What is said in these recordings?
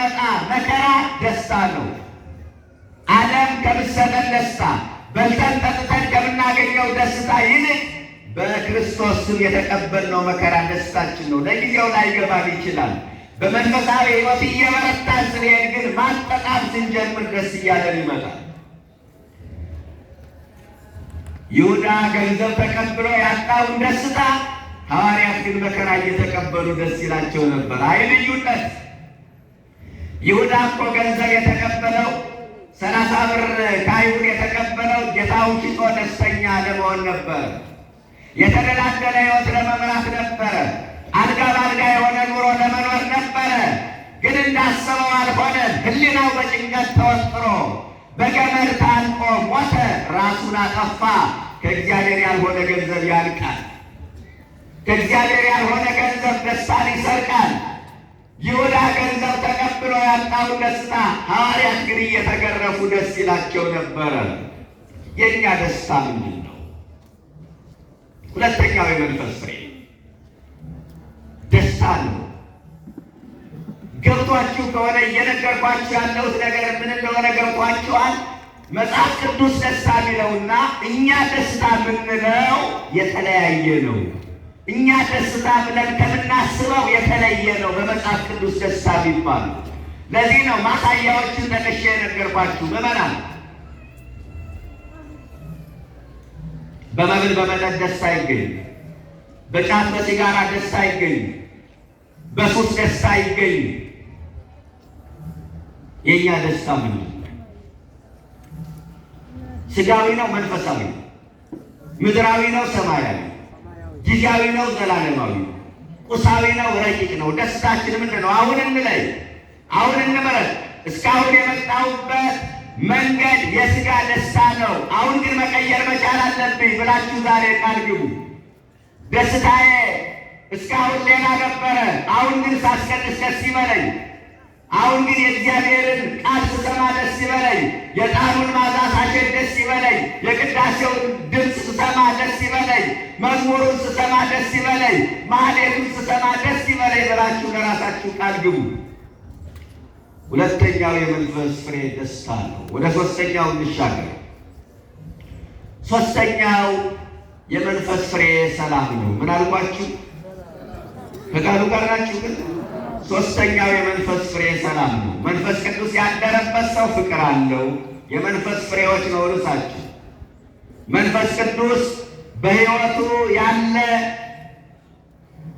የሚመጣ መከራ ደስታ ነው። ዓለም ከምትሰጠን ደስታ በልተን ጠጥተን ከምናገኘው ደስታ ይልቅ በክርስቶስ ስም የተቀበልነው መከራ ደስታችን ነው። ለጊዜው ላይገባን ይችላል። በመንፈሳዊ ሕይወት እየበረታን ስንሄድ ግን ማጠጣም ስንጀምር ደስ እያለን ይመጣል። ይሁዳ ገንዘብ ተቀብሎ ያጣውን ደስታ፣ ሐዋርያት ግን መከራ እየተቀበሉ ደስ ይላቸው ነበር። አይ ልዩነት! ይሁዳ እኮ ገንዘብ የተቀበለው 30 ብር ከአይሁድ የተቀበለው ጌታውን ሽጦ ደስተኛ ለመሆን ነበር። የተደላደለ ሕይወት ለመምራት ነበረ። አልጋ በአልጋ የሆነ ኑሮ ለመኖር ነበረ። ግን እንዳሰበው አልሆነም። ሕሊናው በጭንቀት ተወጥሮ በገመድ ታንቆ ሞተ። ራሱን አጠፋ። ከእግዚአብሔር ያልሆነ ገንዘብ ያልቃል። ከእግዚአብሔር ያልሆነ ገንዘብ ደስታን ይሰርቃል። ይሁዳ ገንዘብ ተቀብሎ ያጣውን ደስታ፣ ሐዋርያት ግን እየተገረፉ ደስ ይላቸው ነበረ። የእኛ ደስታ ምንድን ነው? ሁለተኛው የመንፈስ ፍሬ ደስታ ነው። ገብቷችሁ ከሆነ እየነገርኳችሁ ያለሁት ነገር ምን እንደሆነ ገብቷችኋል? መጽሐፍ ቅዱስ ደስታ የሚለውና እኛ ደስታ የምንለው የተለያየ ነው። እኛ ደስታ ብለን ከምናስበው የተለየ ነው በመጽሐፍ ቅዱስ ደስታ የሚባሉ። ለዚህ ነው ማሳያዎችን ጠቅሼ የነገርኳችሁ። ምዕመናን፣ በመብል በመጠጥ ደስታ አይገኝ፣ በጫት በሲጋራ ደስታ አይገኝ፣ በሱስ ደስታ አይገኝ። የእኛ ደስታ ምንድን ነው? ስጋዊ ነው መንፈሳዊ? ምድራዊ ነው ሰማያዊ? ጊዜያዊ ነው ዘላለማዊ? ቁሳዊ ነው ረቂቅ ነው? ደስታችን ምንድን ነው? አሁን እንለይ፣ አሁን እንምረጥ። እስካሁን የመጣሁበት መንገድ የስጋ ደስታ ነው። አሁን ግን መቀየር መቻል አለብኝ ብላችሁ ዛሬ ቃል ግቡ። ደስታዬ እስካሁን ሌላ ነበረ፣ አሁን ግን ሳስቀድስ ደስ ይበለኝ። አሁን ግን የእግዚአብሔርን ቃል ስሰማ ደስ ይበለኝ። የዕጣኑን መዓዛ ሳሸት ደስ ይበለኝ። የቅዳሴውን ድምፅ ስሰማ ደስ ይበለኝ። መዝሙሩን ስሰማ ደስ ይበለኝ። ማህሌቱን ስሰማ ደስ ይበለኝ ብላችሁ ለራሳችሁ ቃል ግቡ። ሁለተኛው የመንፈስ ፍሬ ደስታ ነው። ወደ ሶስተኛው እንሻገር። ሶስተኛው የመንፈስ ፍሬ ሰላም ነው። ምን አልኳችሁ? ከቃሉ ጋር ናችሁ? ግን ሶስተኛው የመንፈስ ፍሬ ሰላም ነው። መንፈስ ቅዱስ ያደረበት ሰው ፍቅር አለው። የመንፈስ ፍሬዎች ነው ርዕሳችሁ። መንፈስ ቅዱስ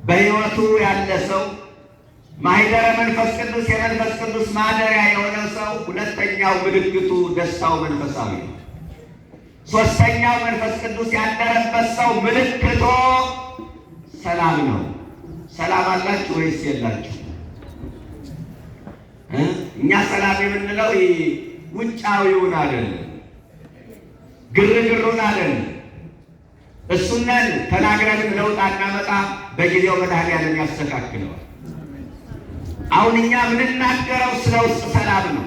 በሕይወቱ ያለ ሰው፣ ማኅደረ መንፈስ ቅዱስ የመንፈስ ቅዱስ ማደሪያ የሆነ ሰው ሁለተኛው ምልክቱ ደስታው መንፈሳዊ ነው። ሶስተኛው መንፈስ ቅዱስ ያደረበት ሰው ምልክቶ ሰላም ነው። ሰላም አላችሁ ወይስ የላችሁ? እኛ ሰላም የምንለው ውጫዊውን አይደለም፣ ግርግሩን አይደለም። እሱነን ተናግረን ለውጥ አናመጣ። በጊዜው መድኃኒዓለም ያስተካክለዋል። አሁን እኛ የምንናገረው ስለ ውስጥ ሰላም ነው።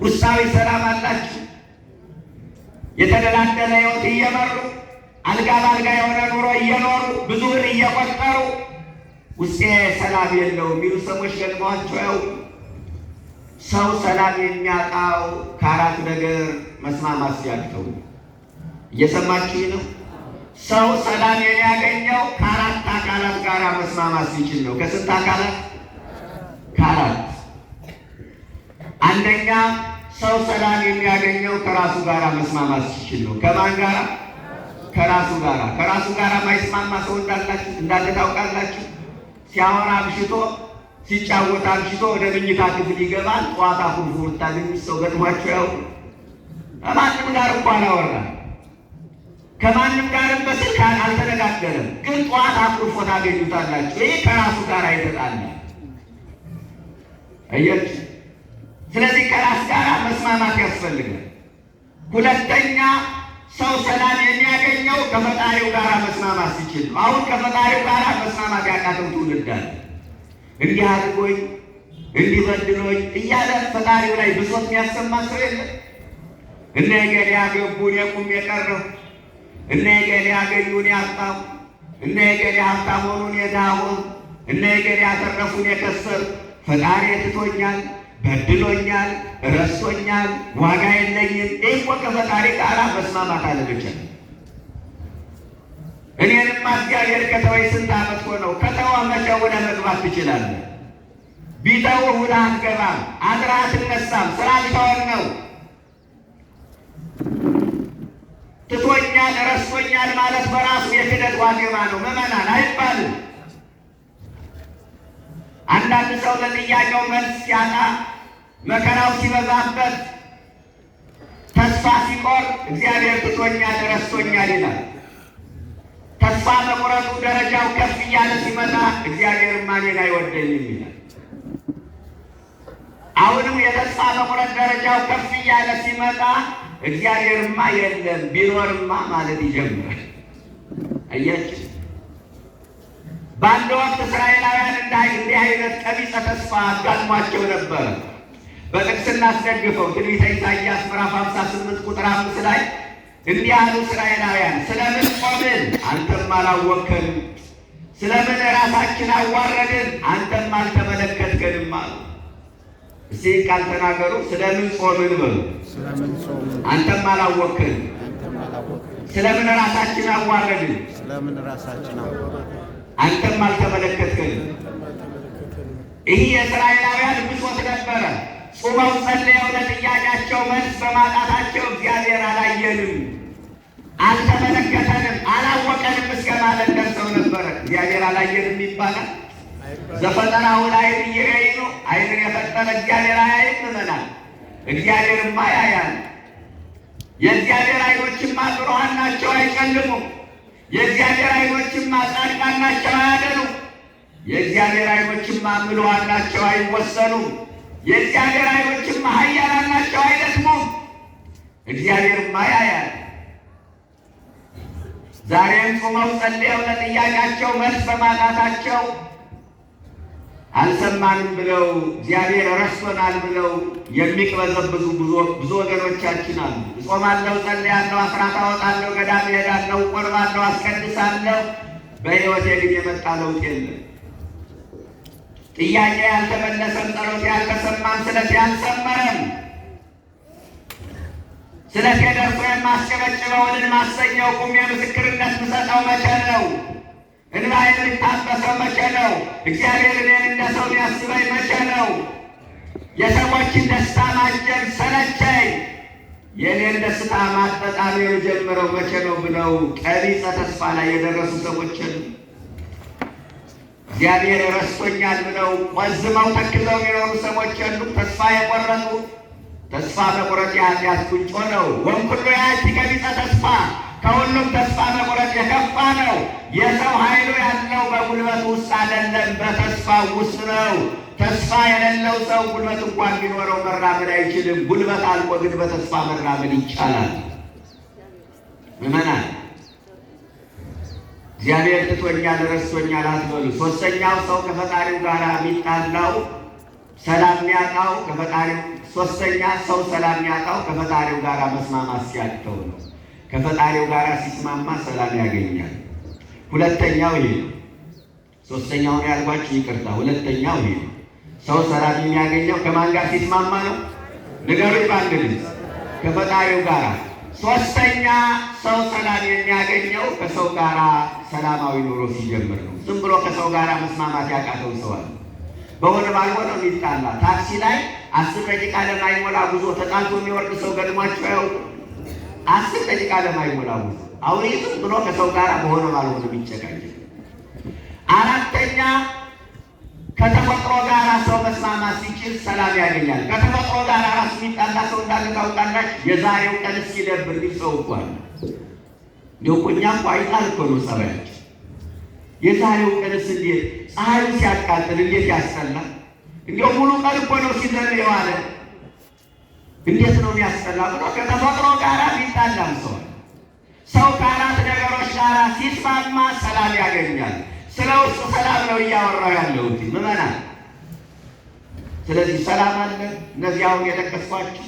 ውስጣዊ ሰላም አላችሁ? የተደላደለ ሕይወት እየመሩ አልጋ በአልጋ የሆነ ኑሮ እየኖሩ ብዙ ብር እየቆጠሩ ውስጤ ሰላም የለው የሚሉ ሰዎች ገጥመዋቸው ያው ሰው ሰላም የሚያጣው ከአራት ነገር መስማማት ሲያቅተው። እየሰማችሁ ነው? ሰው ሰላም የሚያገኘው ከአራት አካላት ጋር መስማማት ሲችል ነው። ከስንት አካላት? ከአራት። አንደኛ ሰው ሰላም የሚያገኘው ከራሱ ጋር መስማማት ሲችል ነው። ከማን ጋር? ከራሱ ጋር። ከራሱ ጋር ማይስማማ ሰው እንዳለ ታውቃላችሁ? ሲያወራ አምሽቶ ሲጫወት አምሽቶ ወደ መኝታ ክፍል ይገባል። ጠዋት አፉን ታገኙት ሰው ገጥሟቸው ያው ከማንም ጋር እኮ አላወራም፣ ከማንም ጋርም በስልክ አልተነጋገረም፣ ግን ጠዋት አኩርፎ ታገኙታላችሁ። ይሄ ከራሱ ጋር አይተጣለ አያችሁ። ስለዚህ ከራስ ጋር መስማማት ያስፈልጋል። ሁለተኛ ሰው ሰላም የሚያገኘው ከፈጣሪው ጋር መስማማት ሲችል ነው። አሁን ከፈጣሪው ጋር መስማማት ያቃተው ትውልድ አለ። እንዲህ አድርጎኝ እንዲህ በድሎኝ እያለ ፈጣሪው ላይ ብሶት የሚያሰማ ሰው የለም። እነ እገሌ ያገቡን የቁም የቀረው፣ እነ እገሌ ያገኙን ያጣው፣ እነ እገሌ ሀብታም ሆኑን የድሃ ሆኑ፣ እነ እገሌ ያተረፉን የከሰሩ። ፈጣሪ ትቶኛል፣ በድሎኛል፣ ረስቶኛል፣ ዋጋ የለኝም። ይህ ከፈጣሪ ጋር መስማማት አለመቻል። እኔንማ እግዚአብሔር ከተወኝ ስንት ዓመት ሆነው። ከተወ መቼ ወደ መግባት ትችላለህ? ቢተውህ ውለህ አትገባም፣ አድረህ አትነሳም። ስራ ቢተወን ነው። ትቶኛል፣ ረስቶኛል ማለት በራሱ የክደት ዋዜማ ነው። ምዕመናን አይባልም። አንዳንድ ሰው ለጥያቄው መልስ ሲያጣ፣ መከራው ሲበዛበት፣ ተስፋ ሲቆርጥ እግዚአብሔር ትቶኛል፣ ረስቶኛል ይላል። ተስፋ መቁረጡ ደረጃው ከፍ እያለ ሲመጣ እግዚአብሔርማ እኔን አይወደኝም ይላል። አሁንም የተስፋ መቁረጥ ደረጃው ከፍ እያለ ሲመጣ እግዚአብሔርማ የለም ቢኖርማ ማለት ይጀምራል። አያችሁ፣ በአንድ ወቅት እስራኤላውያን እንዲህ አይነት ቀቢጸ ተስፋ አጋጥሟቸው ነበረ። በጥቅስ እናስደግፈው። ትንቢተ ኢሳይያስ ምዕራፍ 58 ቁጥር 5 ላይ እንዲህ አሉ እስራኤላውያን፣ ስለምን ቆምን አንተም አላወቅከንም? ስለምን ራሳችን አዋረድን አንተም አልተመለከትከንም አሉ። እስቲ ቃል ተናገሩ። ስለምን ጾምን በሉ። አንተም አላወቅከንም። ስለምን ራሳችን አዋረድን አንተም አልተመለከትከንም። ይህ የእስራኤላውያን ብሶት ነበረ። ጾመው ጸልየው ለጥያቄያቸው መልስ በማጣታቸው እግዚአብሔር አላየንም፣ አልተመለከተንም፣ አላወቀንም እስከ ማለት ደርሰው ነበረ። እግዚአብሔር አላየንም ይባላል? ዘፈጠራሁ ለዓይን ኢይሬዩ፣ ዓይንን የፈጠረ እግዚአብሔር አያይም? ምዕመናን፣ እግዚአብሔርማ ያያል። የእግዚአብሔር ዓይኖችማ ብሩሃን ናቸው፣ አይጨልሙም። የእግዚአብሔር ዓይኖችማ ጻድቃን ናቸው፣ አያደሉም። የእግዚአብሔር ዓይኖችማ ምሉዓን ናቸው፣ አይወሰኑም። የእግዚአብሔር ዓይኖችማ ኃያላን ናቸው፣ አይደክሙም። እግዚአብሔርማ ያያል። ዛሬም ጾመው ጸልየው ለጥያቄያቸው መልስ በማጣታቸው አልሰማንም ብለው እግዚአብሔር ረስቶናል ብለው የሚቅበዘብዙ ብዙ ወገኖቻችን አሉ። እጾማለሁ፣ ጸልያለሁ፣ አስራት አወጣለሁ፣ ገዳም እሄዳለሁ፣ ቆርባለሁ፣ አስቀድሳለሁ፣ በሕይወቴ ግን የመጣ ለውጥ የለም። ጥያቄ ያልተመለሰም፣ ጸሎት ያልተሰማም፣ ስለቴ ያልሰመረም። ስለቴ ደርሶ የማስጨበጭበው እልል ማሰኘው፣ ቁሜ ምስክርነት ምሰጠው መቼ ነው? እንባዬ የሚታበሰው መቼ ነው? እግዚአብሔር እኔን እንደ ሰው ሊያስበኝ መቼ ነው? የሰዎችን ደስታ ማጀብ ሰለቸኝ፣ የእኔን ደስታ ማጣጣም የጀመረው መቼ ነው ብለው ቀቢጸ ተስፋ ላይ የደረሱ ሰዎች እግዚአብሔር ረስቶኛል ብለው ቆዝመው ተክዘው የሚኖሩ ሰዎች አሉ። ተስፋ የቆረጡ። ተስፋ መቁረጥ የኃጢአት ቁንጮ ነው። ወእምኩሉ ያእቲ ቀቢጸ ተስፋ፣ ከሁሉም ተስፋ መቁረጥ የከፋ ነው። የሰው ኃይሉ ያለው በጉልበት ውስጥ አይደለም፣ በተስፋ ውስጥ ነው። ተስፋ የሌለው ሰው ጉልበት እንኳን ቢኖረው መራመድ አይችልም። ጉልበት አልቆ ግን በተስፋ መራመድ ይቻላል። ምዕመናን፣ እግዚአብሔር ትቶኛል ረስቶኛል አትበሉ። ሦስተኛው ሰው ከፈጣሪው ጋር የሚጣላው ሰላም የሚያጣው ከፈጣሪው ሦስተኛ ሰው ሰላም የሚያጣው ከፈጣሪው ጋር መስማማት ሲያቅተው ነው። ከፈጣሪው ጋር ሲስማማ ሰላም ያገኛል። ሁለተኛው ይሄ ነው። ሦስተኛው ነው ያልኳችሁ፣ ይቅርታ። ሁለተኛው ይሄ ነው። ሰው ሰላም የሚያገኘው ከማን ጋር ሲስማማ ነው? ንገሩኝ በአንድ ድምፅ። ከፈጣሪው ጋር። ሦስተኛ ሰው ሰላም የሚያገኘው ከሰው ጋር ሰላማዊ ኑሮ ሲጀምር ነው። ዝም ብሎ ከሰው ጋር መስማማት ያቃተው ሰው አለ። በሆነ ባልሆነው የሚጣላ ታክሲ ላይ 10 ደቂቃ ለማይሞላ ጉዞ ተጣልቶ የሚወርድ ሰው ገድሟቸው ያውቁ? 10 ደቂቃ ለማይሞላ ጉዞ አሁን ዝም ብሎ ከሰው ጋር በሆነ ባልሆነ የሚጨቃጨቅ። አራተኛ ከተፈጥሮ ጋር ሰው መስማማት ሲችል ሰላም ያገኛል። ከተፈጥሮ ጋር ራሱ የሚጣላ ሰው እንዳለ ታውቃላችሁ? የዛሬው ቀን እስኪደብር ግን ሰው እኮ አለ። እንደው እኛ እኮ አይጣል እኮ ነው ጸባያችን። የዛሬው ቀንስ እንዴት ፀሐዩ ሲያቃጥል እንዴት ያስጠላል! እንዲያው ሙሉ ቀን እኮ ነው ሲዘል የዋለ እንዴት ነው የሚያስጠላ ብሎ ከተፈጥሮ ጋር የሚጣላም ሰው ከአራት ነገሮች ጋር ሲስማማ ሰላም ያገኛል። ስለ ውስጥ ሰላም ነው እያወራው ያለሁት ምዕመናን። ስለዚህ ሰላም አለ። እነዚህ አሁን የጠቀስኳችሁ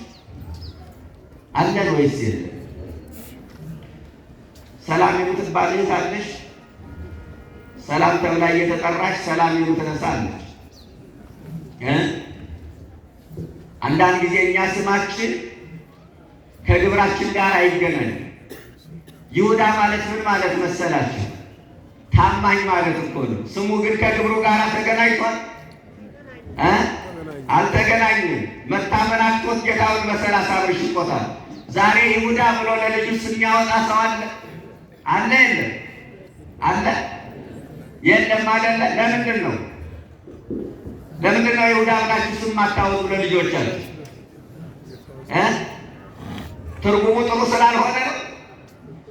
አለን ወይስ የለም? ሰላም የምትባል እህት አለሽ? ሰላም ተብላ እየተጠራች ሰላም የምትነሳ አለች። አንዳንድ ጊዜ እኛ ስማችን ከግብራችን ጋር አይገናኝም። ይሁዳ ማለት ምን ማለት መሰላችሁ? ታማኝ ማለት እኮ ነው። ስሙ ግን ከግብሩ ጋር ተገናኝቷል? አልተገናኝም። መታመን አቅቶት ጌታውን በ30 ብር ሽጦታል። ዛሬ ይሁዳ ብሎ ለልጁ ስም ያወጣ ሰው አለ? አለ? የለም? አለ? የለም አይደለ? ለምንድን ነው ይሁዳ ብላችሁ ስም ማታወጡ ለልጆቻችሁ? ትርጉሙ ጥሩ ስላልሆነ ነው?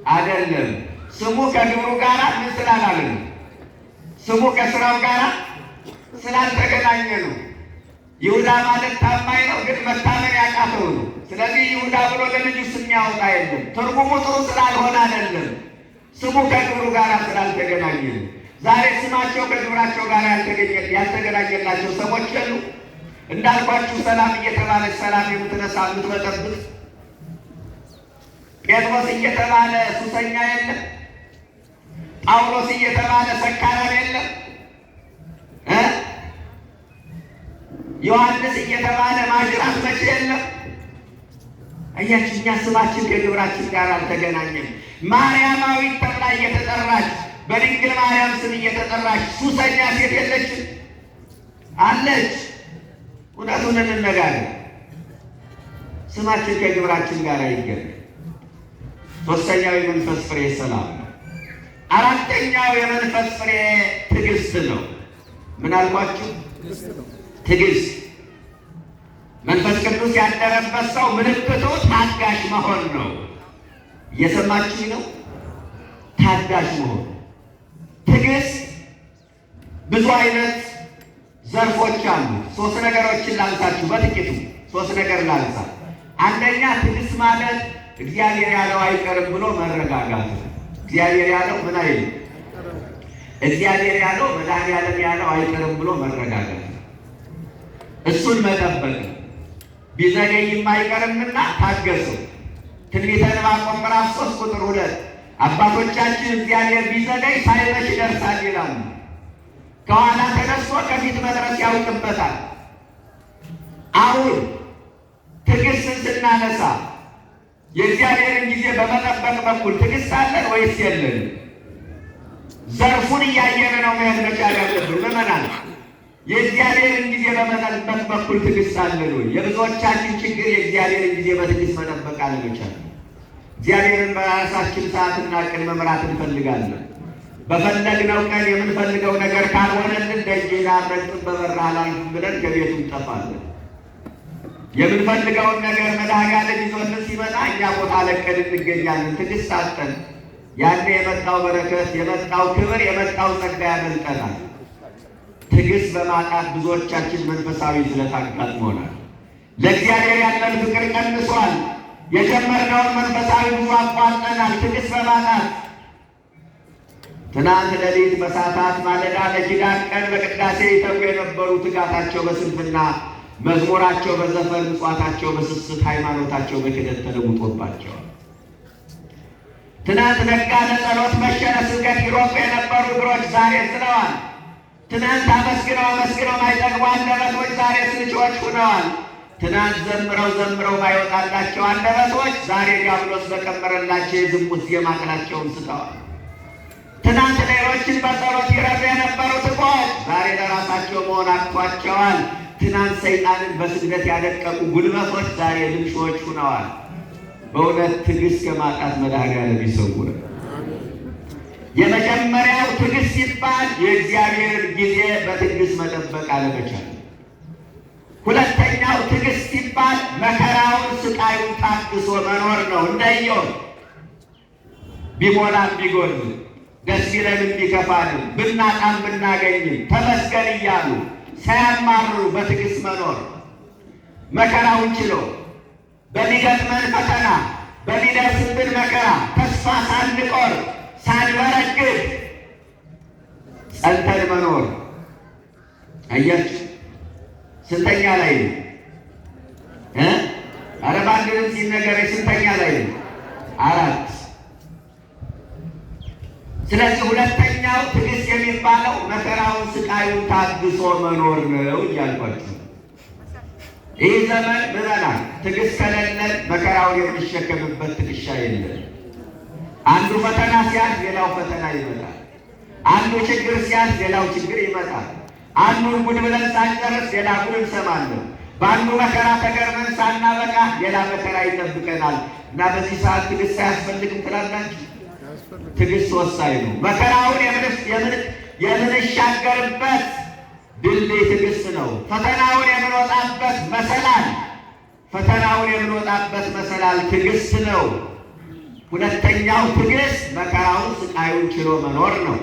አይደለም። ስሙ ከግብሩ ጋር ምን ስላላለ ነው? ስሙ ከስራው ጋር ስላልተገናኘ ነው። ይሁዳ ማለት ታማኝ ነው፣ ግን መታመን ያቃተው ነው። ስለዚህ ይሁዳ ብሎ ለልጁ ስም ያወጣ የለም። ትርጉሙ ጥሩ ስላልሆነ አይደለም፣ ስሙ ከግብሩ ጋር ስላልተገናኘ ነው። ዛሬ ስማቸው ከግብራቸው ጋር ያልተገናኘላቸው ሰዎች የሉ። እንዳልኳችሁ ሰላም እየተባለች ሰላም የምትነሳ የምትበጠብጥ፣ ጴጥሮስ እየተባለ ሱሰኛ የለም። ጳውሎስ እየተባለ ሰካራም የለም። ዮሐንስ እየተባለ ማጅራት መቼ የለም። አያችሁ፣ እኛ ስማችን ከግብራችን ጋር አልተገናኘም። ማርያማዊት ተብላ እየተጠራች በድንግል ማርያም ስም እየተጠራች ሱሰኛ ሴት የለችም? አለች። እውነቱን እንነጋገር፣ ስማችን ከግብራችን ጋር አይገናኝም። ሶስተኛው የመንፈስ ፍሬ ሰላም ነው። አራተኛው የመንፈስ ፍሬ ትዕግስት ነው። ምን አልኳችሁ? ትዕግስት። መንፈስ ቅዱስ ያደረበት ሰው ምልክቱ ታጋሽ መሆን ነው። እየሰማችሁ ነው? ታጋሽ መሆን። ትዕግስት ብዙ አይነት ዘርፎች አሉ። 3 ነገሮችን ላንሳችሁ በጥቂቱ፣ 3 ነገር ላንሳ። አንደኛ ትዕግስት ማለት እግዚአብሔር ያለው አይቀርም ብሎ መረጋጋት። እግዚአብሔር ያለው ምን አይል? እግዚአብሔር ያለው መድኃኒዓለም ያለው አይቀርም ብሎ መረጋጋት፣ እሱን መጠበቅ። ቢዘገይም አይቀርምና ታገሱ። ትንቢተ ዕንባቆም ምዕራፍ 3 ቁጥር 2 አባቶቻችን እግዚአብሔር ቢዘገይ ሳይመሽ ይደርሳል ይላሉ። ከኋላ ተነስቶ ከፊት መድረስ ያውቅበታል። አሁን ትዕግስትን ስናነሳ የእግዚአብሔርን ጊዜ በመጠበቅ በኩል ትዕግስት አለን ወይስ የለን? ዘርፉን እያየን ነው መሄድ መቻል ያለብን ምዕመናን። የእግዚአብሔርን ጊዜ በመጠበቅ በኩል ትዕግስት አለን ወይ? የብዙዎቻችን ችግር የእግዚአብሔርን ጊዜ በትዕግስት መጠበቅ አለመቻል። እግዚአብሔርን በራሳችን ሰዓትና ቀን መምራት እንፈልጋለን። በፈለግነው ቀን የምንፈልገው ነገር ካልሆነልን ደጅህን አልረግጥም በበርህ አላልፍም ብለን ከቤቱ እንጠፋለን። የምንፈልገውን ነገር መድኃኒዓለም ይዞልን ሲመጣ እኛ ቦታ ለቀን እንገኛለን። ትዕግስት አጥተን ያኔ የመጣው በረከት፣ የመጣው ክብር፣ የመጣው ጸጋ ያመልጠናል። ትዕግስት በማጣት ብዙዎቻችን መንፈሳዊ ዝለት አጋጥሞናል። ለእግዚአብሔር ያለን ፍቅር ቀንሷል። የጀመርነውን መንፈሳዊ ጉዞ አቋርጠናል ትዕግስት በማጣት። ትናንት ሌሊት በሰዓታት ማለዳ ለኪዳን ቀን በቅዳሴ ይተጉ የነበሩ ትጋታቸው በስንፍና፣ መዝሙራቸው በዘፈን፣ ምጽዋታቸው በስስት፣ ሃይማኖታቸው በክህደት ተለውጦባቸዋል። ትናንት ነጋ ለጸሎት መሸ ለስብከት ይሮጡ የነበሩ እግሮች ዛሬ ዝለዋል። ትናንት አመስግነው ማይጠግቡ አንደበቶች ዛሬ ስልቾች ሆነዋል። ትናንት ዘምረው ማይወጣላቸው አንደበቶች ዛሬ ዲያብሎስ በቀመረላቸው የዝሙት ዜማ ቅላቸውን ስተዋል። ትናንት ሌሎችን በጸሎት ይረዱ የነበሩት እግሮች ዛሬ ለራሳቸው መሆን አቅቷቸዋል። ትናንት ሰይጣንን በስግደት ያደቀቁ ጉልበቶች ዛሬ ልምሾች ሆነዋል። በእውነት ትዕግስት ከማጣት መድኃኒዓለም ይሰውረን። የመጀመሪያው ትዕግስት ሲባል የእግዚአብሔርን ጊዜ በትዕግስት መጠበቅ አለመቻል። ሁለተኛው ትዕግስት ሲባል መከራውን ስቃዩን ታግሶ መኖር ነው። እንደ ኢዮብ ቢሞላም ቢጎልም፣ ደስ ቢለንም ቢከፋንም፣ ብናጣም ብናገኝም ተመስገን እያሉ ሳያማርሩ በትዕግስት መኖር። መከራውን ችሎ በሚገጥመን ፈተና በሚደርስብን መከራ ተስፋ ሳንቆርጥ ሳንበረግግ ጸንተን መኖር። አያችሁ ስንተኛ ላይ ነው? ኧረ ባንድንም ሲነገር ስንተኛ ላይ ነው? 4። ስለዚህ ሁለተኛ አራተኛው ትዕግስት የሚባለው መከራውን ስቃዩን ታግሶ መኖር ነው እያልኳችሁ። ይህ ዘመን ምዕመናን ትዕግስት ከሌለን መከራውን የምንሸከምበት ትከሻ የለን። አንዱ ፈተና ሲያልፍ ሌላው ፈተና ይመጣል። አንዱ ችግር ሲያልፍ ሌላው ችግር ይመጣል። አንዱን ጉድ ብለን ሳንጨርስ ሌላ ጉድ እንሰማለን። በአንዱ መከራ ተገርመን ሳናበቃ ሌላ መከራ ይጠብቀናል። እና በዚህ ሰዓት ትዕግስት አያስፈልግም ትላላችሁ? ትዕግስት ወሳኝ ነው። መከራውን የምንሻገርበት ድልድይ ትዕግስት ነው። ፈተናውን የምንወጣበት መሰላል ትዕግስት ነው። ሁለተኛው ትዕግስት መከራውን ስቃዩን ችሎ መኖር ነው።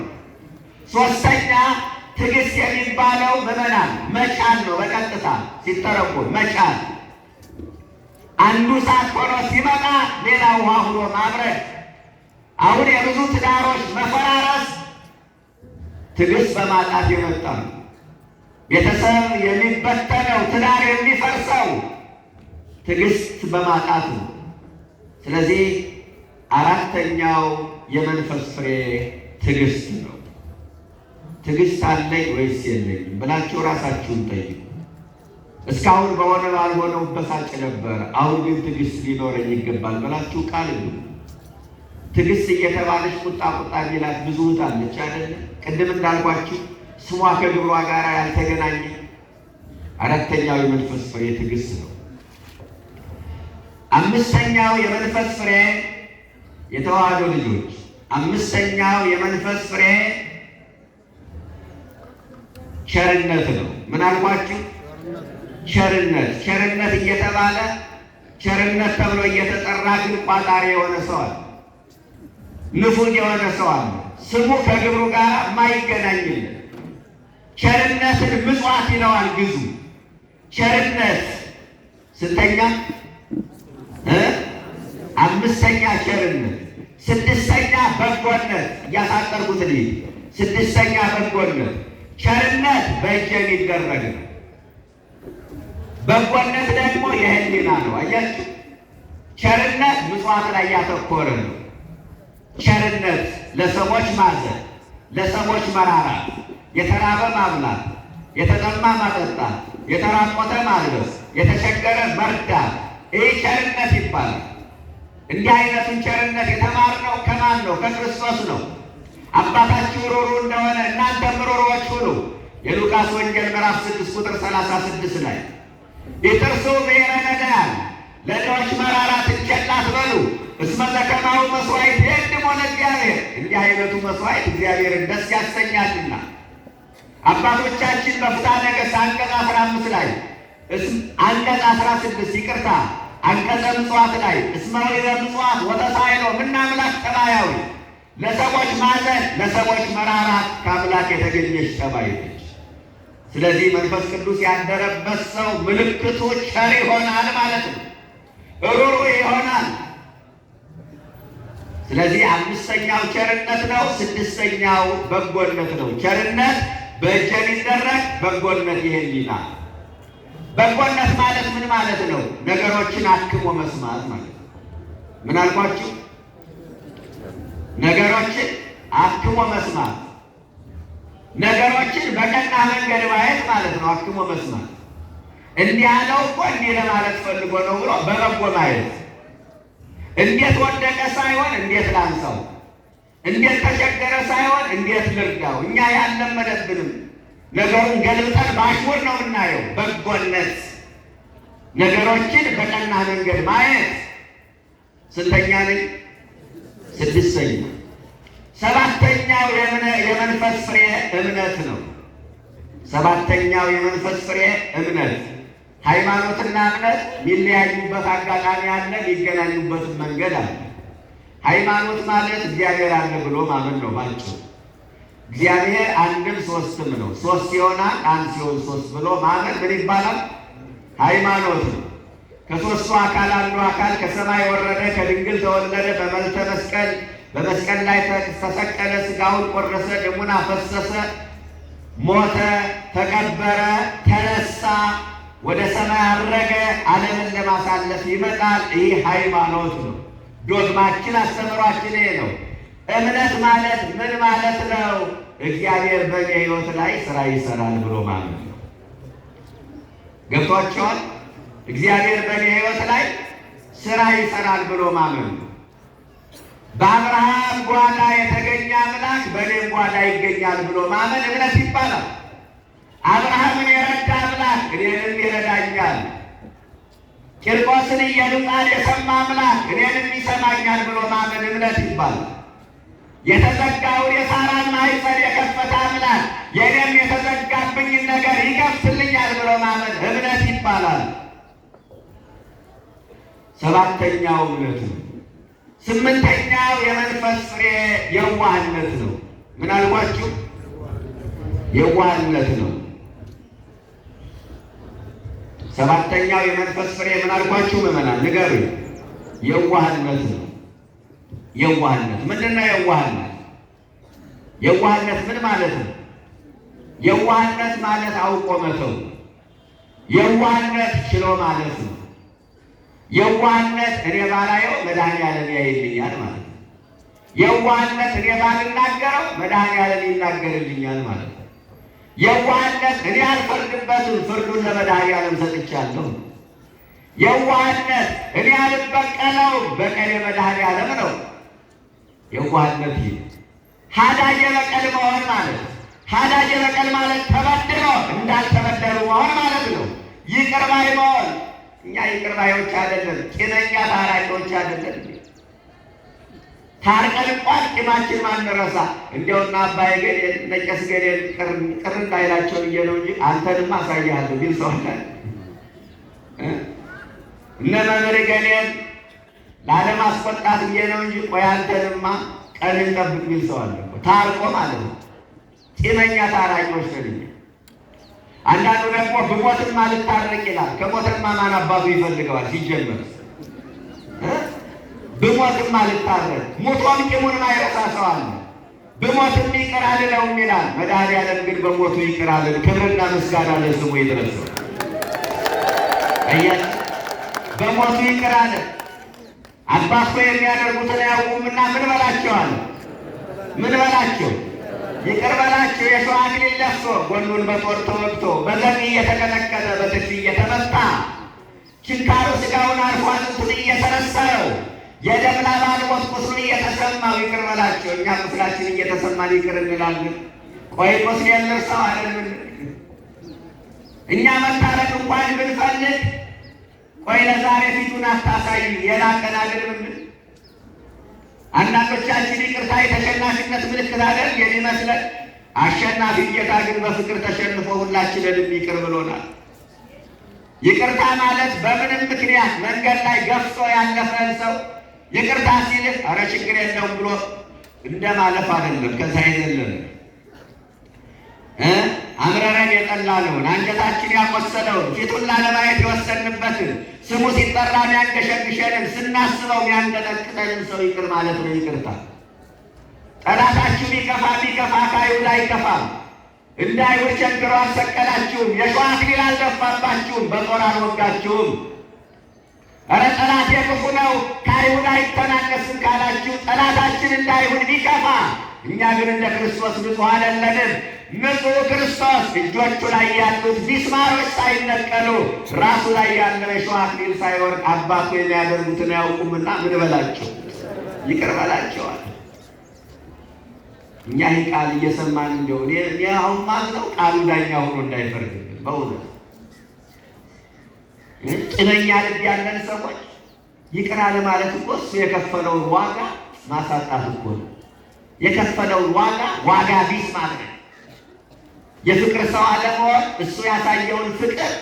ሶስተኛ ትዕግስት የሚባለው ምዕመናን መቻል ነው። በቀጥታ ሲተረጎም መቻል፣ አንዱ እሳት ሆኖ ሲመጣ ሌላ ውሃ ሆኖ ማብረድ። አሁን የብዙ ትዳሮች መፈራረስ ትዕግስት በማጣት የመጣ ነው። ቤተሰብ የሚበተነው፣ ትዳር የሚፈርሰው ትዕግስት በማጣት ነው። ስለዚህ አራተኛው የመንፈስ ፍሬ ትዕግስት ነው። ትዕግስት አለኝ ወይስ የለኝም ብላችሁ ራሳችሁን ጠይቁ። እስካሁን በሆነ ባልሆነው በሳጭ ነበር፣ አሁን ግን ትዕግስት ሊኖረኝ ይገባል ብላችሁ ቃል ግቡ። ትዕግስት እየተባለች ቁጣ የሚላት ብዙ እህት አለች አይደለ? ቅድም እንዳልኳችሁ ስሟ ከግብሯ ጋር ያልተገናኘ። አራተኛው የመንፈስ ፍሬ ትዕግስት ነው። አምስተኛው የመንፈስ ፍሬ የተዋህዶ ልጆች፣ አምስተኛው የመንፈስ ፍሬ ቸርነት ነው። ምን አልኳችሁ? ቸርነት። ቸርነት እየተባለ ቸርነት ተብሎ እየተጠራ ግን ቋጣሪ የሆነ ሰው አለ፣ ንፉግ የሆነ ሰው አለ፣ ስሙ ከግብሩ ጋር የማይገናኝልን። ቸርነትን ምጽዋት ይለዋል ግዙ። ቸርነት ስንተኛ? አምስተኛ ቸርነት። ስድስተኛ በጎነት። እያሳጠርኩት ልሂድ። ስድስተኛ በጎነት። ቸርነት በእጅ የሚደረግ ነው። በጎነት ደግሞ የህሊና ነው። አያችሁ፣ ቸርነት ምጽዋት ላይ ያተኮረ ነው። ቸርነት ለሰዎች ማዘን፣ ለሰዎች መራራት፣ የተራበ ማብላት፣ የተጠማ ማጠጣት፣ የተራቆተ ማልበስ፣ የተቸገረ መርዳት፣ ይህ ቸርነት ይባላል። እንዲህ አይነቱን ቸርነት የተማርነው ከማን ነው? ከክርስቶስ ነው። አባታችሁ ሩሩ እንደሆነ እናንተም ሩሩዎች ሁኑ። የሉቃስ ወንጌል ምዕራፍ 6 ቁጥር 36 ላይ ኢትርሱ ብሔረ ነዳያን ለድሆች መራራት ቸል አትበሉ እስመ ዘከማሁ መሥዋዕት ይቀድሞ ለእግዚአብሔር። እንዲህ አይነቱ መሥዋዕት እግዚአብሔርን ደስ ያሰኛልና። አባቶቻችን በፍትሐ ነገሥት አንቀጽ 15 ላይ አንቀጽ 16 ይቅርታ አንቀጸ ምጽዋት ላይ እስመ ወይዘ ምጽዋት ወተሳይሎ ምና አምላክ ጠባያዊ፣ ለሰዎች ማዘን ለሰዎች መራራት ከአምላክ የተገኘች ጠባይ ነች። ስለዚህ መንፈስ ቅዱስ ያደረበት ሰው ምልክቱ ቸር ይሆናል ማለት ነው፣ ሩሩ ይሆናል። ስለዚህ አምስተኛው ቸርነት ነው። ስድስተኛው በጎነት ነው። ቸርነት በእጅ የሚደረግ በጎነት የህሊና። በጎነት ማለት ምን ማለት ነው? ነገሮችን አክሞ መስማት ማለት ነው። ምን አልኳችሁ? ነገሮችን አክሞ መስማት፣ ነገሮችን በቀና መንገድ ማየት ማለት ነው። አክሞ መስማት እንዲህ ያለው እኮ እንዲህ ለማለት ፈልጎ ነው ብሎ በበጎ ማየት። እንዴት ወደቀ ሳይሆን እንዴት ላንሳው፣ እንዴት ተቸገረ ሳይሆን እንዴት ልርዳው። እኛ ያለመደብንም ነገሩን ገልብጠን ባሽሙር ነው የምናየው። በጎነት ነገሮችን በቀና መንገድ ማየት። ስንተኛ ነኝ? ስድስተኛ። ሰባተኛው የመንፈስ ፍሬ እምነት ነው። ሰባተኛው የመንፈስ ፍሬ እምነት። ሃይማኖትና እምነት የሚለያዩበት አጋጣሚ አለ፣ የሚገናኙበትን መንገድ አለ። ሃይማኖት ማለት እግዚአብሔር አለ ብሎ ማመን ነው ባጭሩ። እግዚአብሔር አንድም ሶስትም ነው። ሶስት ይሆናል አንድ ሲሆን ሶስት ብሎ ማመን ምን ይባላል? ሃይማኖት ነው። ከሶስቱ አካል አንዱ አካል ከሰማይ ወረደ፣ ከድንግል ተወለደ፣ በመልዕልተ መስቀል በመስቀል ላይ ተሰቀለ፣ ሥጋውን ቆረሰ፣ ደሙን አፈሰሰ፣ ሞተ፣ ተቀበረ፣ ተነሳ፣ ወደ ሰማይ አረገ፣ ዓለምን ለማሳለፍ ይመጣል። ይህ ሃይማኖት ነው። ዶግማችን አስተምሯችን ይሄ ነው። እምነት ማለት ምን ማለት ነው? እግዚአብሔር በእኔ ሕይወት ላይ ስራ ይሰራል ብሎ ማመን ነው። ገብቷቸዋል? እግዚአብሔር በእኔ ሕይወት ላይ ስራ ይሰራል ብሎ ማመን ነው። በአብርሃም ጓዳ የተገኘ አምላክ በእኔም ጓዳ ይገኛል ብሎ ማመን እምነት ይባላል። አብርሃምን የረዳ አምላክ እኔንም ይረዳኛል። ቂርቆስን ኢየሉጣን የሰማ አምላክ እኔንም ይሰማኛል ብሎ ማመን እምነት ይባላል። የተዘጋውን የሳራን ማኅፀን የከፈተ አምላክ የኔም የተዘጋብኝን ነገር ይከፍትልኛል ብሎ ማመን እምነት ይባላል። ሰባተኛው እምነት ነው። ስምንተኛው የመንፈስ ፍሬ የዋህነት ነው። ምን አልኳችሁ? የዋህነት ነው። ሰባተኛው የመንፈስ ፍሬ ምን አልኳችሁ? ምዕመናን ንገሩኝ። የዋህነት ነው። የዋህነት ምንድን ነው? የዋህነት ምን ማለት ነው? የዋህነት ማለት አውቆ መተው። የዋህነት ችሎ ማለት ነው። የዋህነት እኔ ባላየው መድኃኔዓለም ያይልኛል ማለት ነው። የዋህነት እኔ ባልናገረው መድኃኔዓለም ይናገርልኛል ማለት ነው። የዋህነት እኔ አልፈርድበትም፣ ፍርዱን ለመድኃኔዓለም ሰጥቻለሁ። የዋህነት እኔ አልበቀለውም፣ በቀል የመድኃኔዓለም ነው። የዋህነት ይህ ሀዳጌ በቀል መሆን ማለት ሀዳጌ በቀል ማለት ተበድሎ እንዳልተበደሉ መሆን ማለት ነው። ይቅር ባይ መሆን። እኛ ይቅር ባዮች አይደለም፣ ቂመኛ ታራቂዎች አይደለም። ታርቀን እንኳን ቂማችን ማንረሳ እንዲያውና አባይ ገሌን ነቄስ ገሌን ቅር እንዳይላቸው ብዬ ነው እንጂ አንተንማ አሳያለሁ ቢል ሰው አለ። እነ መምህር ገሌን ላለማስቆጣት ብዬ ነው እንጂ ቆይ አንተንማ ቀንን ጠብቅ ቢል ሰው አለ። ታርቆ ማለት ነው። ቂመኛ ታራቂዎች ነን። አንዳንዱ ደግሞ ብሞትም አልታረቅ ይላል። ከሞተማ ማን አባቱ ይፈልገዋል? ሲጀመር ብሞትም አልታረቅ፣ ሙቶም ቂሙን ማይረሳ ሰው አለ። ብሞትም ይቅር አልለውም ይላል። መድኃኔዓለም ግን በሞቱ ይቅር አለን። ክብርና ምስጋና ለስሙ ይድረስ። አያችሁ፣ በሞቱ ይቅር አለን። አባት ሆይ የሚያደርጉትን አያውቁምና ምን በላቸዋል? ምን በላቸው? ይቅር በላቸው። የሸዋ አክሊል ለብሶ ጎኑን በጦር ተወግቶ በዘንግ እየተቀጠቀጠ በጥፊ እየተመታ ችንካሩ ሥጋውን አልፎ አጥንቱን እየሰረሰረው የደም ላብ አልቦት ቁስሉ እየተሰማው ይቅር በላቸው። እኛ ቁስላችን እየተሰማን ይቅር እንላለን። ቆይ ቁስሌን ልርሳው አይደለም። እኛ መታረቅ እንኳን ብንፈልግ ቆይ ለዛሬ ፊቱን አታሳይ የላቀን አይደለም። አንዳንዶቻችን ይቅርታ የተሸናፊነት ምልክት አይደል የሚመስለን። አሸናፊ ጌታ ግን በፍቅር ተሸንፎ ሁላችንንም ይቅር ብሎናል። ይቅርታ ማለት በምንም ምክንያት መንገድ ላይ ገፍቶ ያለፈን ሰው ይቅርታ ሲልህ ኧረ ችግር የለውም ብሎ እንደማለፍ አይደለም። ከዛ አይደለም አምረረን የጠላነውን አንጀታችን ያቆሰለውን ፊቱን ላለማየት የወሰንበትን ስሙ ሲጠራ የሚያንገሸግሸንን ስናስበው የሚያንቀጠቅጠንን ሰው ይቅር ማለት ነው ይቅርታ። ጠላታችሁ ቢከፋ ከአይሁድ አይከፋም። እንደ አይሁድ ቸንክሮ አልሰቀላችሁም። የሸዋ አክሊል አልደፋባችሁም። በጦር አልወጋችሁም። ኧረ ጠላት የክፉ ነው ከአይሁድ አይተናቀስም ካላችሁ ጠላታችን እንደ አይሁድ ቢከፋ እኛ ግን እንደ ክርስቶስ ንጹሕ አይደለንም። ንጹሕ ክርስቶስ እጆቹ ላይ ያሉት ሚስማሮች ሳይነቀሉ ራሱ ላይ ያለው የሸዋ አክሊል ሳይወርቅ አባቱ የሚያደርጉትን አያውቁምና ምን በላቸው? ይቅር በላቸዋል። እኛ ይህ ቃል እየሰማን እንደሆነ እኔ አሁን ማዝነው ቃሉ ዳኛ ሆኖ እንዳይፈርድብን በእውነት ጭነኛ ልብ ያለን ሰዎች ይቅር አለ ማለት እኮ እሱ የከፈለውን ዋጋ ማሳጣት እኮ ነው። የከፈለውን ዋጋ ቢስ ማድረግ የፍቅር ሰው አለመሆን እሱ ያሳየውን ፍቅር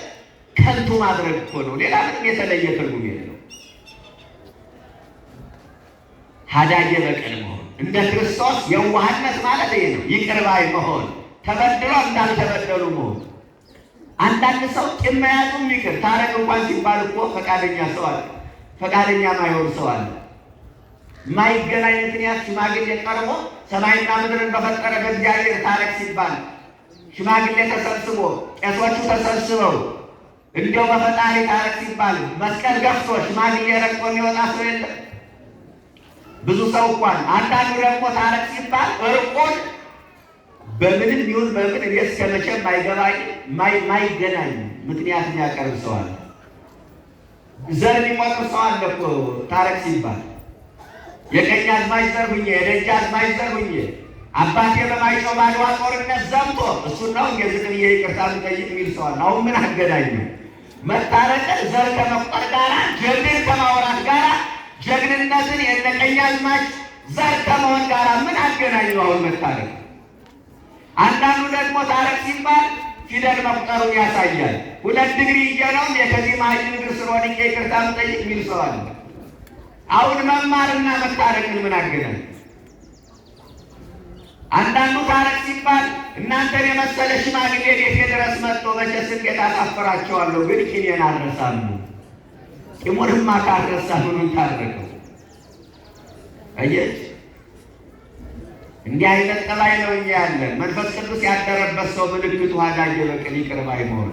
ከንቱ ማድረግ እኮ ነው። ሌላ ምንም የተለየ ትርጉም የለው። ሀዳጌ በቀል መሆን እንደ ክርስቶስ የዋህነት ማለት ይሄ ነው። ይቅር ባይ መሆን፣ ተበድሎ እንዳልተበደሉ መሆን። አንዳንድ ሰው ቂም መያዙም ይቅር ታረቅ እንኳን ሲባል እኮ ፈቃደኛ ሰው አለ፣ ፈቃደኛ ማይሆን ሰው አለ። የማይገናኝ ምክንያት ሽማግሌ ቀርቦ ሰማይና ምድርን በፈጠረ በእግዚአብሔር ታረቅ ሲባል ሽማግሌ ተሰብስቦ ቄሶቹ ተሰብስበው እንዲያው በፈጣሪ ታረቅ ሲባል መስቀል ገፍቶ ሽማግሌ ረግጦ የሚወጣ ሰው የለም። ብዙ ሰው እንኳን አንዳንዱ ደግሞ ታረቅ ሲባል እርቁን በምንም ይሁን በምን እቤት ከመቼም ማይገናኝ ምክንያት የሚያቀርብ ሰው አለ። ዘር የሚቆጥር ሰው አለ እኮ ታረቅ ሲባል የቀኝ አዝማች ዘር ሁኜ የደጅ አዝማች ዘር ሁኜ አባቴ በማይጨው ባድዋ ጦርነት ዘምቶ እሱን ነው እንግዲህ ዝም ብዬ ይቅርታ ልጠይቅ የሚል ሰው አለ። አሁን ምን አገናኘው? መታረቅን ዘር ከመቁጠር ጋራ ጀግንን ከማውራት ጋራ ጀግንነትን የቀኝ አዝማች ዘር ከመሆን ጋራ ምን አገናኘው? አሁን መታረቅ። አንዳንዱ ደግሞ ታረቅ ሲባል ፊደል መቁጠሩን ያሳያል። 2 ዲግሪ እየነው የከዚህ ማጅን እግር ስር ወድቄ ይቅርታ ልጠይቅ የሚል ሰው አለ። አሁን መማርና መታረቅን ምን አገናኝ? አንዳንዱ ታረቅ ሲባል እናንተን የመሰለ ሽማግሌ ቤቴ ድረስ መጥቶ መቼስ እንዴት አሳፍራቸዋለሁ፣ ግን ቂሜን አልረሳም። ቂሙንማ ካረሳ ምኑን ታረቀው? አየች። እንዲህ አይነት ጠባይ ነው እኛ ያለን። መንፈስ ቅዱስ ያደረበት ሰው ምልክቱ ሀዳጅ በቅል ይቅር ባይ መሆን።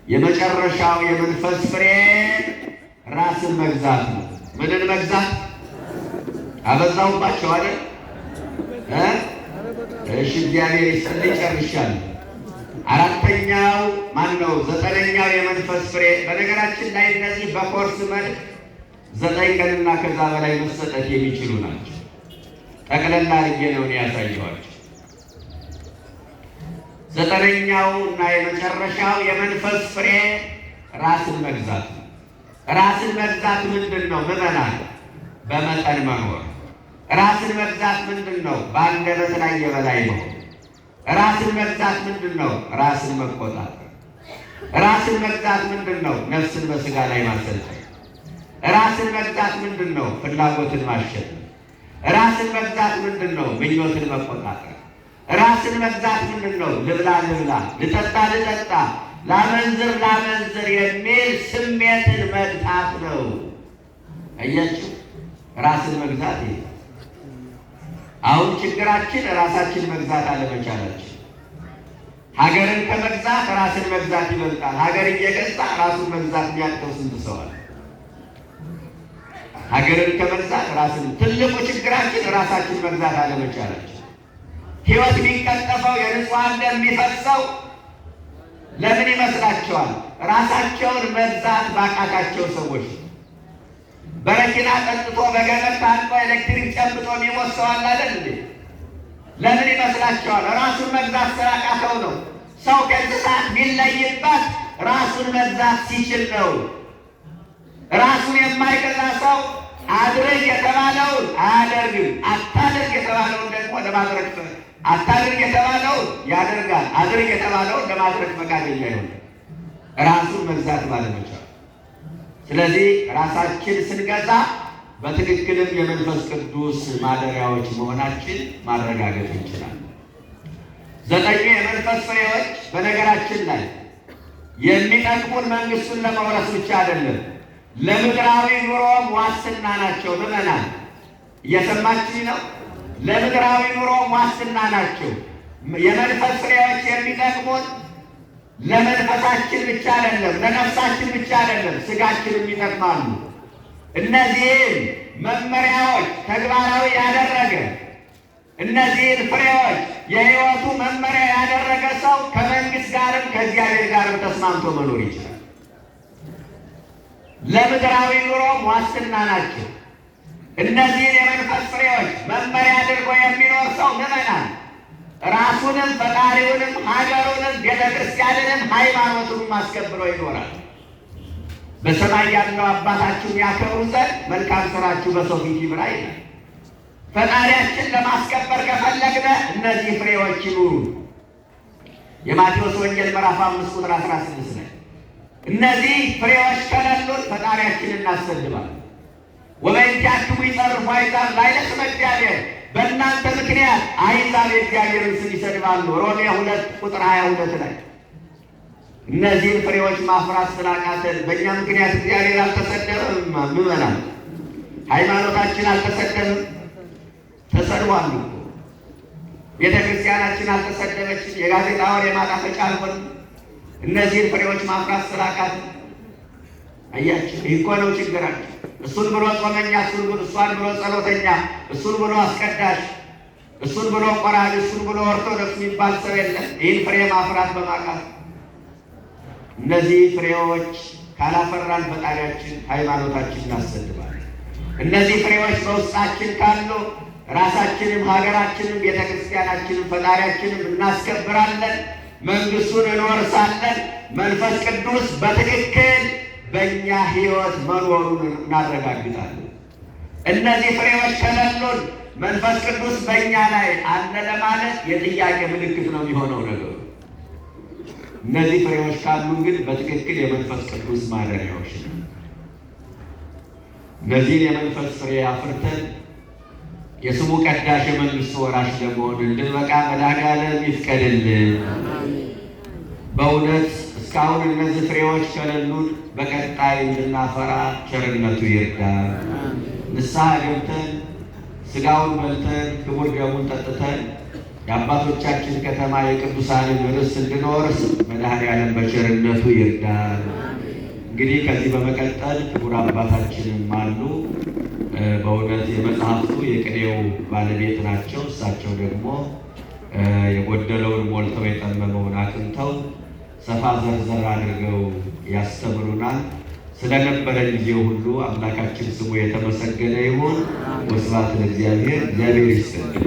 የመጨረሻው የመንፈስ ፍሬ ራስን መግዛት ነው። ምንን መግዛት? አበዛሁባቸው አይደል? እሺ እግዚአብሔር ይስጥልኝ፣ ጨርሻለሁ። አራተኛው ማን ነው? 9ኛው የመንፈስ ፍሬ። በነገራችን ላይ እነዚህ በኮርስ መልክ 9 ቀንና ከዛ በላይ መሰጠት የሚችሉ ናቸው። ጠቅለላ አድርጌ ነው ያሳየኋቸው። 9ኛው እና የመጨረሻው የመንፈስ ፍሬ ራስን መግዛት ነው። ራስን መግዛት ምንድን ነው? ምዕመናን በመጠን መኖር። ራስን መግዛት ምንድን ነው? በአንደበት ላይ የበላይ ነው። ራስን መግዛት ምንድን ነው? ራስን መቆጣጠር። ራስን መግዛት ምንድን ነው? ነፍስን በስጋ ላይ ማሰልጠን። ራስን መግዛት ምንድን ነው? ፍላጎትን ማሸነፍ። ራስን መግዛት ምንድን ነው? ምኞትን መቆጣጠር። ራስን መግዛት ምንድን ነው? ልብላ ልብላ፣ ልጠጣ ልጠጣ፣ ላመንዝር ላመንዝር የሚል ስሜትን መግታት ነው። አያችሁ፣ ራስን መግዛት ይሄ። አሁን ችግራችን ራሳችን መግዛት አለመቻላችን። ሀገርን ከመግዛት ራስን መግዛት ይበልጣል። ሀገር እየገዛ ራሱን መግዛት የሚያቅተው ስንት ሰው አለ? ሀገርን ከመግዛት ራስን። ትልቁ ችግራችን ራሳችን መግዛት አለመቻላችን። ሕይወት የሚቀጠፈው የንጹሐን ደም የሚፈሰው ለምን ይመስላችኋል? ራሳቸውን መግዛት ባቃታቸው ሰዎች። በረኪና ጠጥቶ በገመድ ታንቆ ኤሌክትሪክ ጨብጦ የሚሞት ሰው አለ አይደል እንዴ? ለምን ይመስላችኋል? ራሱን መግዛት ስላቃተው ነው። ሰው ከእንስሳት የሚለይበት ራሱን መግዛት ሲችል ነው። ራሱን የማይገዛ ሰው አድርግ የተባለውን አያደርግም፣ አታድርግ የተባለውን ደግሞ ለማድረግ አታድርግ የተባለውን ያደርጋል፣ አድርግ የተባለውን ለማድረግ ፈቃደኛ ይሆናል። ራሱን መግዛት ባለመቻል። ስለዚህ ራሳችን ስንገዛ በትክክልም የመንፈስ ቅዱስ ማደሪያዎች መሆናችን ማረጋገጥ እንችላለን። 9 የመንፈስ ፍሬዎች በነገራችን ላይ የሚጠቅሙን መንግስቱን ለመውረስ ብቻ አይደለም፣ ለምድራዊ ኑሮም ዋስትና ናቸው። ምዕመናን እየሰማችኝ ነው? ለምድራዊ ኑሮም ዋስትና ናቸው። የመንፈስ ፍሬዎች የሚጠቅሙን ለመንፈሳችን ብቻ አይደለም፣ ለነፍሳችን ብቻ አይደለም፣ ስጋችንም ይጠቅማሉ። እነዚህን መመሪያዎች ተግባራዊ ያደረገ እነዚህን ፍሬዎች የሕይወቱ መመሪያ ያደረገ ሰው ከመንግስት ጋርም ከእግዚአብሔር ጋርም ተስማምቶ መኖር ይችላል። ለምድራዊ ኑሮም ዋስትና ናቸው። እነዚህን የመንፈስ ፍሬዎች መመሪያ አድርጎ የሚኖር ሰው ምዕመናን ራሱንም ፈጣሪውንም ሀገሩንም ቤተ ክርስቲያንንም ሃይማኖቱንም አስከብሮ ይኖራል። በሰማይ ያለው አባታችሁን ያከብሩ ዘንድ መልካም ስራችሁ በሰው ፊት ይብራ ይላል። ፈጣሪያችን ለማስከበር ከፈለግነ እነዚህ ፍሬዎች ይኑሩ። የማቴዎስ ወንጌል ምዕራፍ 5 ቁጥር 16 ላይ እነዚህ ፍሬዎች ከሌሉን ፈጣሪያችንን እናሰድባለን። ወበእንቲአክሙ ይጸርፉ አሕዛብ ላዕለ ስመ እግዚአብሔር፣ በእናንተ ምክንያት አሕዛብ የእግዚአብሔርን ስም ይሰድባሉ። ሮሜ 2 ቁጥር 22 ላይ እነዚህን ፍሬዎች ማፍራት ስላቃተን በእኛ ምክንያት እግዚአብሔር አልተሰደበም። ምዕመናን ሃይማኖታችን አልተሰደበም፣ ተሰድቧል እኮ። ቤተ ክርስቲያናችን አልተሰደበችም፣ የጋዜጣ ወሬ ማጣፈጫ አልሆንም። እነዚህን ፍሬዎች ማፍራት ስላቃተን አያችሁ፣ ይህ እኮ ነው ችግራችን። እሱን ብሎ ጾመኛ፣ እሷን ብሎ ጸሎተኛ፣ እሱን ብሎ አስቀዳሽ፣ እሱን ብሎ ቆራቢ፣ እሱን ብሎ ኦርቶዶክስ የሚባል ሰው የለም። ይህን ፍሬ ማፍራት በማቃት እነዚህ ፍሬዎች ካላፈራን ፈጣሪያችን ሃይማኖታችን እናሰድባለን። እነዚህ ፍሬዎች በውስጣችን ካሉ ራሳችንም ሀገራችንም ቤተክርስቲያናችንም ፈጣሪያችንም እናስከብራለን፣ መንግስቱን እንወርሳለን። መንፈስ ቅዱስ በትክክል በእኛ ሕይወት መኖሩን እናረጋግጣለን። እነዚህ ፍሬዎች ከሌሉን መንፈስ ቅዱስ በእኛ ላይ አለ ለማለት የጥያቄ ምልክት ነው የሚሆነው ነገሩ። እነዚህ ፍሬዎች ካሉን ግን በትክክል የመንፈስ ቅዱስ ማደሪያዎች ነው። እነዚህን የመንፈስ ፍሬ አፍርተን የስሙ ቀዳሽ የመንግስቱ ወራሽ ለመሆን እንድንበቃ መድኃኔዓለም ይፍቀድልን። በእውነት እስካሁን እነዚህ ፍሬዎች ከሌሉን በቀጣይ እንድናፈራ ቸርነቱ ይርዳል። ንስሐ ገብተን ሥጋውን በልተን ክቡር ደሙን ጠጥተን የአባቶቻችን ከተማ የቅዱሳንን ርስት እንድንወርስ መድኃኔዓለም በቸርነቱ ይርዳል። እንግዲህ ከዚህ በመቀጠል ክቡር አባታችንም አሉ። በእውነት የመጽሐፍቱ የቅኔው ባለቤት ናቸው። እሳቸው ደግሞ የጎደለውን ሞልተው የጠመመውን አቅንተው ሰፋ ዘርዘር አድርገው ያስተምሩናል። ስለነበረን ጊዜ ሁሉ አምላካችን ስሙ የተመሰገነ ይሁን። ወስብሐት ለእግዚአብሔር። እግዚአብሔር ይስጥልን።